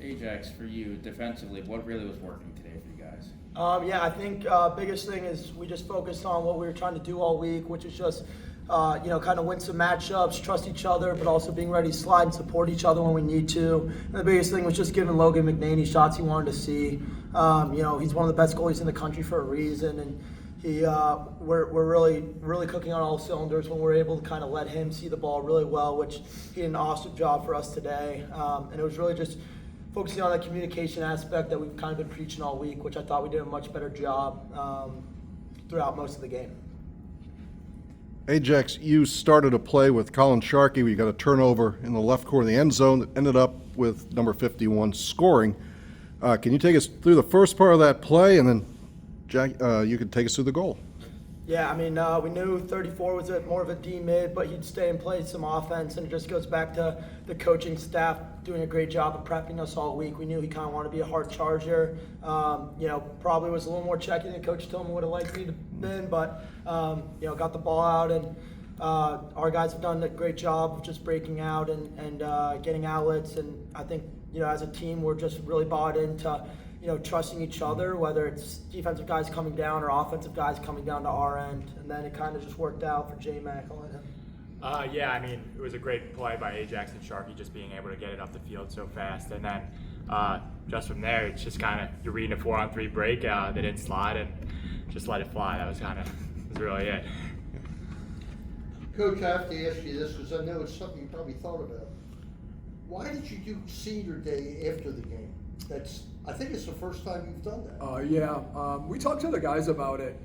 Ajax, for you defensively, what really was working today for you guys? Yeah, I think biggest thing is we just focused on what we were trying to do all week, which is just kind of win some matchups, trust each other, but also being ready to slide and support each other when we need to. And the biggest thing was just giving Logan Mcnany shots he wanted to see. He's one of the best goalies in the country for a reason, and we're really cooking on all cylinders when we're able to kind of let him see the ball really well, which he did an awesome job for us today. And it was really just focusing on that communication aspect that we've kind of been preaching all week, which I thought we did a much better job throughout most of the game. Ajax, you started a play with Colin Sharkey where you got a turnover in the left corner of the end zone that ended up with number 51 scoring. Can you take us through the first part of that play, and then, Jack, you could take us through the goal? Yeah, I mean, we knew 34 was more of a D mid, but he'd stay and play some offense, and it just goes back to the coaching staff doing a great job of prepping us all week. We knew he kind of wanted to be a hard charger. Probably was a little more checky than Coach Tillman would have liked me to been, but got the ball out, and our guys have done a great job of just breaking out and getting outlets. And I think as a team, we're just really bought into trusting each other, whether it's defensive guys coming down or offensive guys coming down to our end. And then it kind of just worked out for J-Mac. I'll let him. It was a great play by Ajax and Sharkey, just being able to get it up the field so fast. And then just from there, it's just kind of, you're reading a 4-on-3 break. They didn't slide and just let it fly. That was really it. Coach, I have to ask you this because I know it's something you probably thought about. Why did you do senior day after the game? I think it's the first time you've done that. We talked to the guys about it.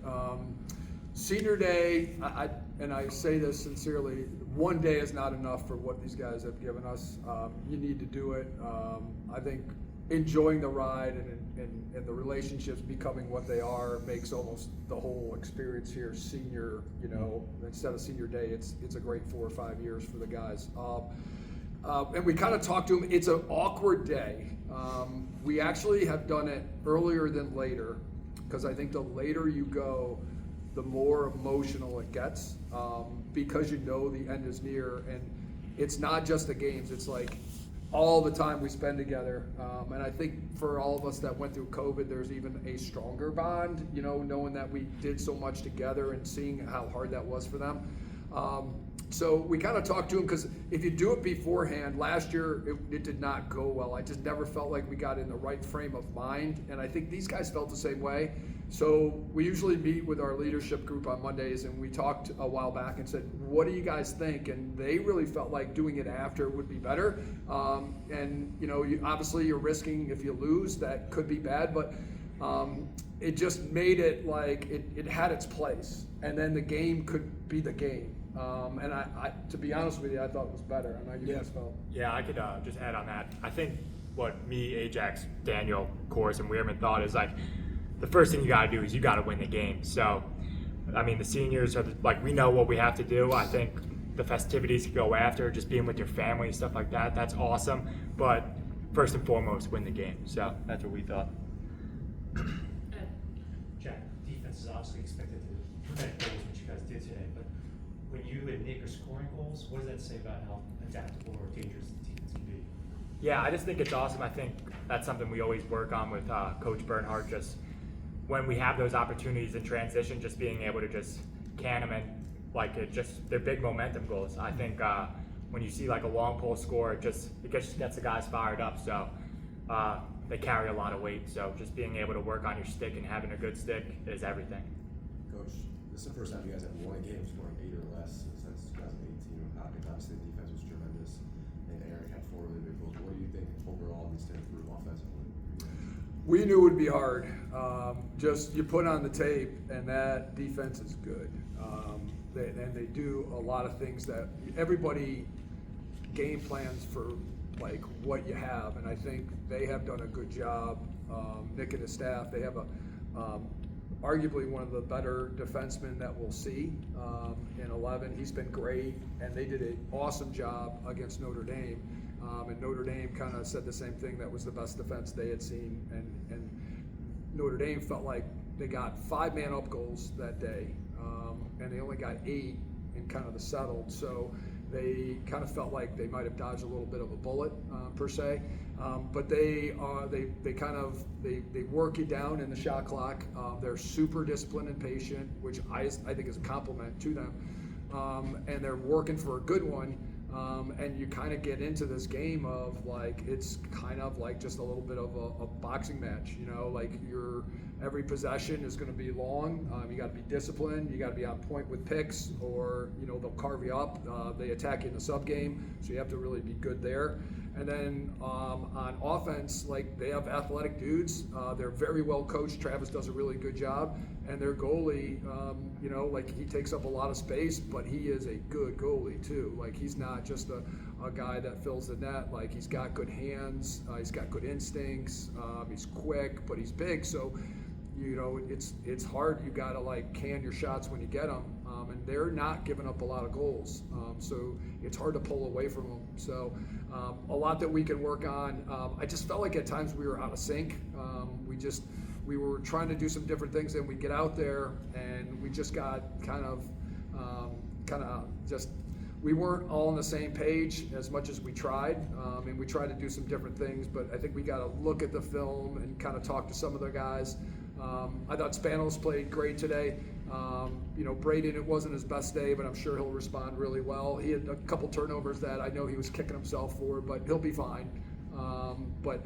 Senior day, I say this sincerely, one day is not enough for what these guys have given us. You need to do it. I think enjoying the ride and the relationships becoming what they are makes almost the whole experience here senior. Instead of senior day, it's a great 4 or 5 years for the guys. And we kind of talked to them. It's an awkward day. We actually have done it earlier than later, because I think the later you go, the more emotional it gets, because the end is near, and it's not just the games, it's like all the time we spend together. And I think for all of us that went through COVID, there's even a stronger bond, knowing that we did so much together and seeing how hard that was for them. So we kind of talked to him, because if you do it beforehand, last year it did not go well. I just never felt like we got in the right frame of mind, and I think these guys felt the same way. So we usually meet with our leadership group on Mondays, and we talked a while back and said, what do you guys think? And they really felt like doing it after would be better. Obviously you're risking, if you lose, that could be bad, but it just made it like it had its place, and then the game could be the game. And I, to be honest with you, I thought it was better. I know you guys felt. Yeah, I could just add on that. I think what me, Ajax, Daniel, Kors, and Weirman thought is like, the first thing you got to do is you got to win the game. So, I mean, the seniors are we know what we have to do. I think the festivities to go after, just being with your family and stuff like that, that's awesome. But first and foremost, win the game. So that's what we thought. Jack, defense is obviously expected to prevent goals, which you guys did today, but when you and Nick are scoring goals, what does that say about how adaptable or dangerous the defense can be? Yeah, I just think it's awesome. I think that's something we always work on with Coach Bernhardt, just when we have those opportunities in transition, just being able to just can them, and they're big momentum goals. I think when you see like a long pole score, it just gets the guys fired up. So they carry a lot of weight. So just being able to work on your stick and having a good stick is everything. Coach, this is the first time you guys have won a game scoring 8 or less since 2018 with Hopkins. Obviously, the defense was tremendous, and Eric had 4 really big goals. What do you think overall needs to improve offensively? We knew it would be hard. Just you put on the tape, and that defense is good. They do a lot of things that everybody game plans for, like what you have, and I think they have done a good job. Nick and his staff, they have arguably one of the better defensemen that we'll see in 11. He's been great, and they did an awesome job against Notre Dame. And Notre Dame kind of said the same thing, that was the best defense they had seen. And Notre Dame felt like they got 5-man up goals that day, and they only got 8 in kind of the settled. So They kind of felt like they might have dodged a little bit of a bullet per se, but they work you down in the shot clock. They're super disciplined and patient, which I think is a compliment to them, and they're working for a good one. And you kind of get into this game of like, it's kind of like just a little bit of a boxing match, you know, like every possession is going to be long. You got to be disciplined. You got to be on point with picks, or, you know, they'll carve you up. They attack you in the sub game, so you have to really be good there. And then on offense, like, they have athletic dudes. They're very well coached. Travis does a really good job. And their goalie, you know, like, he takes up a lot of space, but he is a good goalie too. Like, he's not just a guy that fills the net. Like, he's got good hands. He's got good instincts. He's quick, but he's big. So, you know, it's hard. You got to, like, can your shots when you get them. And they're not giving up a lot of goals. So it's hard to pull away from them. So a lot that we can work on. I just felt like at times we were out of sync. We were trying to do some different things, and we get out there and we just got we weren't all on the same page as much as we tried, and we tried to do some different things, but I think we got to look at the film and kind of talk to some of the guys. I thought Spanos played great today. You know, Braden, it wasn't his best day, but I'm sure he'll respond really well. He had a couple turnovers that I know he was kicking himself for, but he'll be fine. But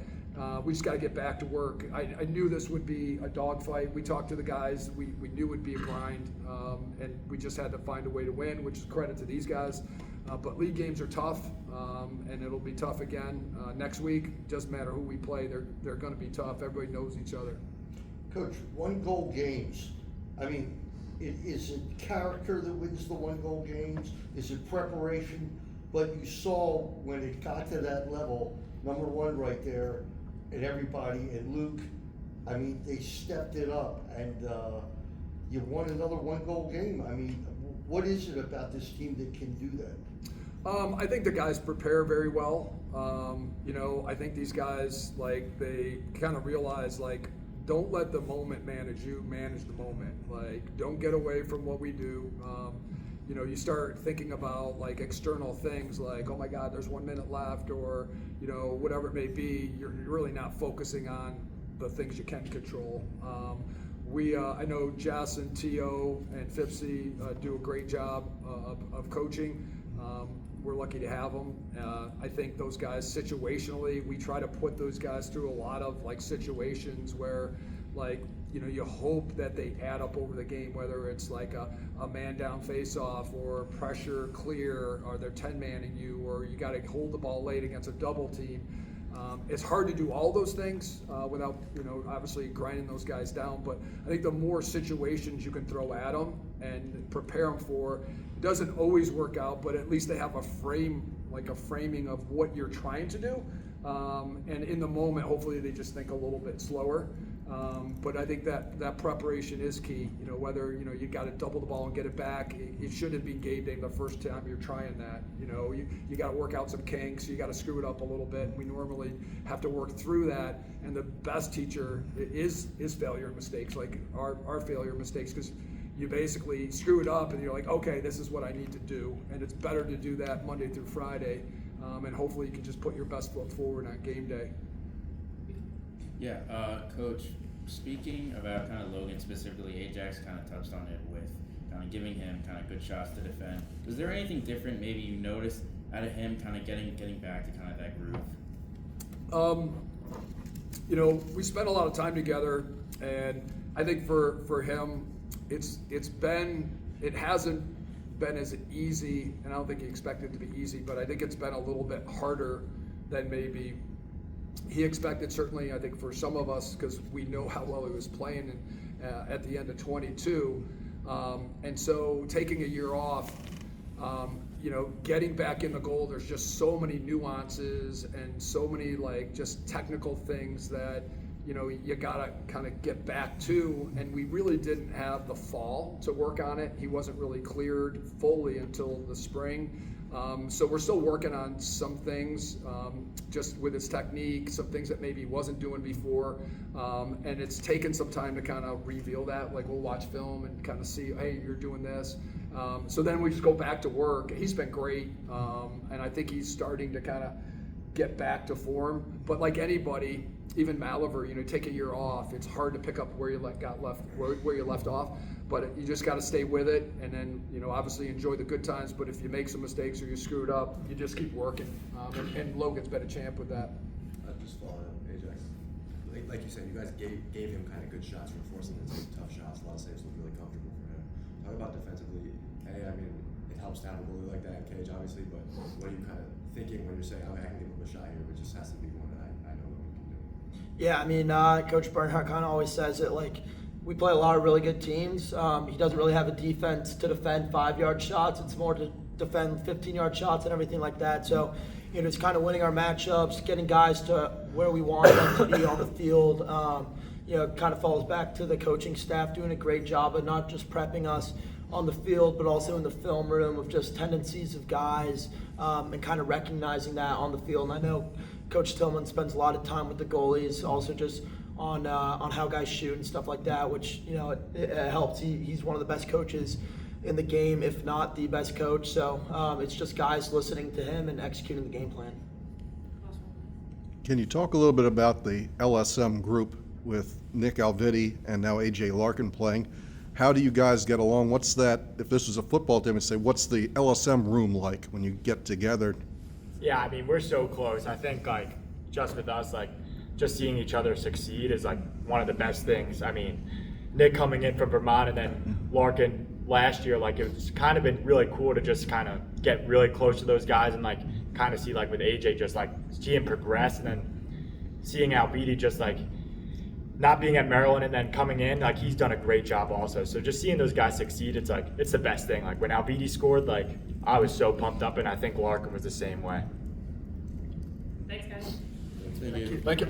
we just got to get back to work. I knew this would be a dogfight. We talked to the guys. We knew it would be a grind, and we just had to find a way to win, which is credit to these guys. But league games are tough, and it'll be tough again next week. Doesn't matter who we play. They're going to be tough. Everybody knows each other. Coach, 1-goal games. I mean, is it character that wins the 1-goal games? Is it preparation? But you saw when it got to that level, number one right there, and everybody, and Luke, I mean, they stepped it up, and you won another 1-goal game. I mean, what is it about this team that can do that? I think the guys prepare very well. You know, I think these guys, like, they kind of realize, like, don't let the moment manage you, manage the moment. Like, don't get away from what we do. You know, you start thinking about, like, external things like, oh my God, there's 1 minute left, or, you know, whatever it may be. You're really not focusing on the things you can control. I know Jess and T.O. and Fipsy do a great job of coaching. We're lucky to have them. I think those guys, situationally, we try to put those guys through a lot of, like, situations where, like, you know, you hope that they add up over the game, whether it's like a man down face-off, or pressure clear, or they're 10-manning you, or you got to hold the ball late against a double team. It's hard to do all those things without, you know, obviously grinding those guys down. But I think the more situations you can throw at them and prepare them for, it doesn't always work out, but at least they have a framing of what you're trying to do. And in the moment, hopefully they just think a little bit slower. But I think that preparation is key. You know, whether, you know, you got to double the ball and get it back, it shouldn't be game day the first time you're trying that. You know, you got to work out some kinks. You got to screw it up a little bit. We normally have to work through that. And the best teacher is failure and mistakes, like our failure and mistakes, because you basically screw it up and you're like, okay, this is what I need to do. And it's better to do that Monday through Friday. And hopefully you can just put your best foot forward on game day. Yeah, Coach, speaking about kind of Logan specifically, Ajax kind of touched on it with kind of giving him kind of good shots to defend. Was there anything different maybe you noticed out of him kind of getting back to kind of that groove? You know, we spent a lot of time together, and I think for him, it hasn't been as easy, and I don't think he expected it to be easy, but I think it's been a little bit harder than maybe he expected, certainly, I think, for some of us, because we know how well he was playing at the end of 22. And so taking a year off, you know, getting back in the goal, there's just so many nuances and so many, like, just technical things that, you know, you gotta kind of get back to, and we really didn't have the fall to work on it. He wasn't really cleared fully until the spring. So we're still working on some things, just with his technique, some things that maybe he wasn't doing before. And it's taken some time to kind of reveal that. Like we'll watch film and kind of see, hey, you're doing this. So then we just go back to work. He's been great. And I think he's starting to kind of get back to form. But like anybody, even Maliver, take a year off. It's hard to pick up where you left off. But you just got to stay with it, and then obviously enjoy the good times. But if you make some mistakes or you screwed up, you just keep working. And Logan's been a champ with that. Just following up, Ajax. Like you said, you guys gave him kind of good shots. You're forcing him to take tough shots. A lot of saves look really comfortable for him. Talk about defensively. Hey, I mean, it helps to have a goalie like that in cage, obviously. But what are you kind of thinking when you're saying, okay, I can give him a shot here, but it just has to be one that I know Logan can do? Yeah, I mean, Coach Bernhardt kind of always says it like, we play a lot of really good teams. He doesn't really have a defense to defend 5-yard shots. It's more to defend 15-yard shots and everything like that. So, it's kind of winning our matchups, getting guys to where we want them to be on the field. Kind of falls back to the coaching staff doing a great job of not just prepping us on the field, but also in the film room of just tendencies of guys and kind of recognizing that on the field. And I know Coach Tillman spends a lot of time with the goalies, also just on how guys shoot and stuff like that, which it helps. He's one of the best coaches in the game, if not the best coach. So it's just guys listening to him and executing the game plan. Can you talk a little bit about the LSM group with Nick Alviti and now AJ Larkin playing? How do you guys get along? What's that, if this was a football team, I'd say, what's the LSM room like when you get together? Yeah, I mean, we're so close. I think, just with us, just seeing each other succeed is, one of the best things. I mean, Nick coming in from Vermont and then Larkin last year, it's kind of been really cool to just kind of get really close to those guys and, kind of see, with AJ, just, see him progress, and then seeing Alviti just, not being at Maryland and then coming in, he's done a great job also. So just seeing those guys succeed, it's it's the best thing. When Alviti scored, I was so pumped up, and I think Larkin was the same way. Thanks, guys. Thank you. Thank you.